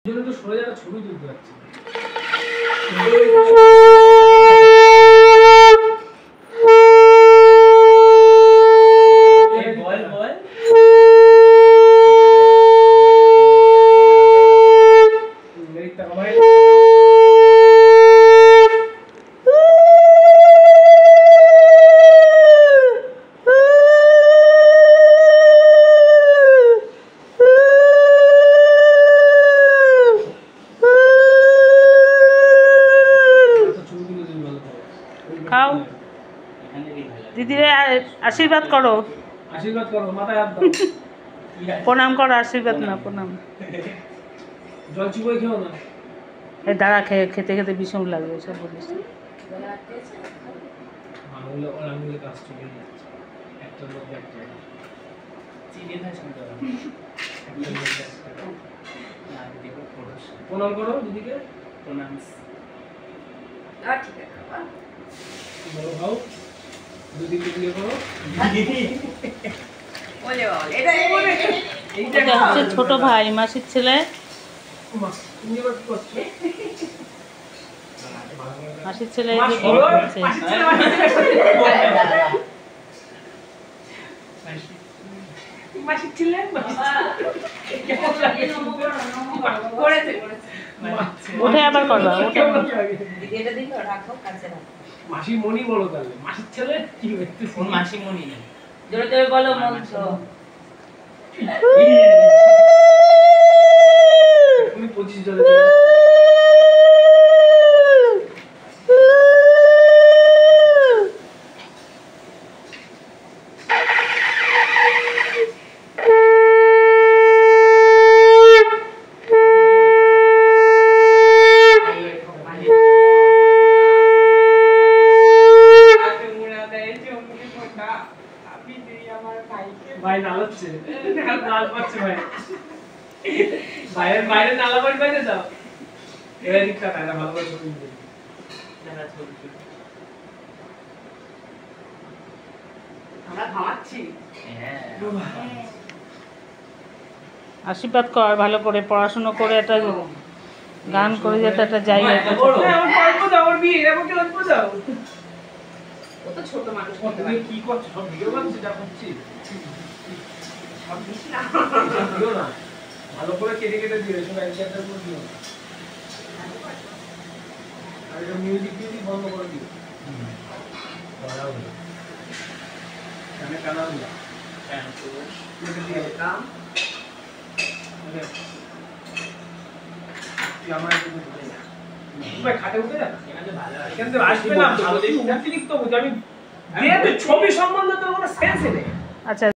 জন্য তো সরে যাওয়ার ছবি তুলতে যাচ্ছে। খাও দিদিরে আশীর্বাদ করো, আশীর্বাদ করো, মাথায় হাত দাও, প্রণাম করো, আশীর্বাদ না প্রণাম। জল চিবোই খেও না। এই দাঁড়া, খেতে খেতে বিষম লাগবে সব বলিস। আঙুলে ওর আঙুলে কাজ চলে যাচ্ছে, একটার মধ্যে একটা চিনি খাস না তোরা, একটার মধ্যে একটা না দিদিকে প্রণাম করো, দিদিকে প্রণাম। ঠিক আছে বলো খাও, দিদিকে দিয়ে করো। বলে বল এটা এটা হচ্ছে ছোট ভাই, মাসির ছেলে। তুমি এবার কি করছো? মাসির ছেলে এই যে বড় হচ্ছে। মাসির ছেলে করেছে উঠে আবার করবা, উঠে এটা দিন রাখো কাছে রাখো। মাসি মনি বলো তাহলে, মাসির ছেলে কি দেখতেছিস? কোন মাসি মনি না, জোরে জোরে বলো মন্ত্র। তুমি 25 জলে ভাই নালাচ্ছে, লাল পাচ্ছে ভাই, বাইরে নালা বাড়ি বাইরে যাও। এবার দিকটা না, ভালো করে ছবি তুলবে। আমরা খাওয়াচ্ছি। আশীর্বাদ কর, ভালো করে পড়াশোনা করে একটা গান করে যেতে একটা জায়গা। অল্প দাও, ওর বিয়ে এরকম অল্প দাও। ও তো ছোট মানুষ। তুমি কি করছো? সব ভিডিও বানাচ্ছি, যা করছি সব বেশি না। দিও না, ভালো করে কেটে কেটে দিও, সব এক জায়গায় করে দিও। আর এটা মিউজিক বন্ধ করে দিও। কানে কানা দিও। কেটে দিও। কাম তুই আমার একটু ধরে যা। ভাই খাটে উঠে যা। এখান থেকে আসবে না, ভালো দেখি অতিরিক্ত বুঝি আমি। ছবি সম্বন্ধে তোর কোনো সেন্স নেই। আচ্ছা।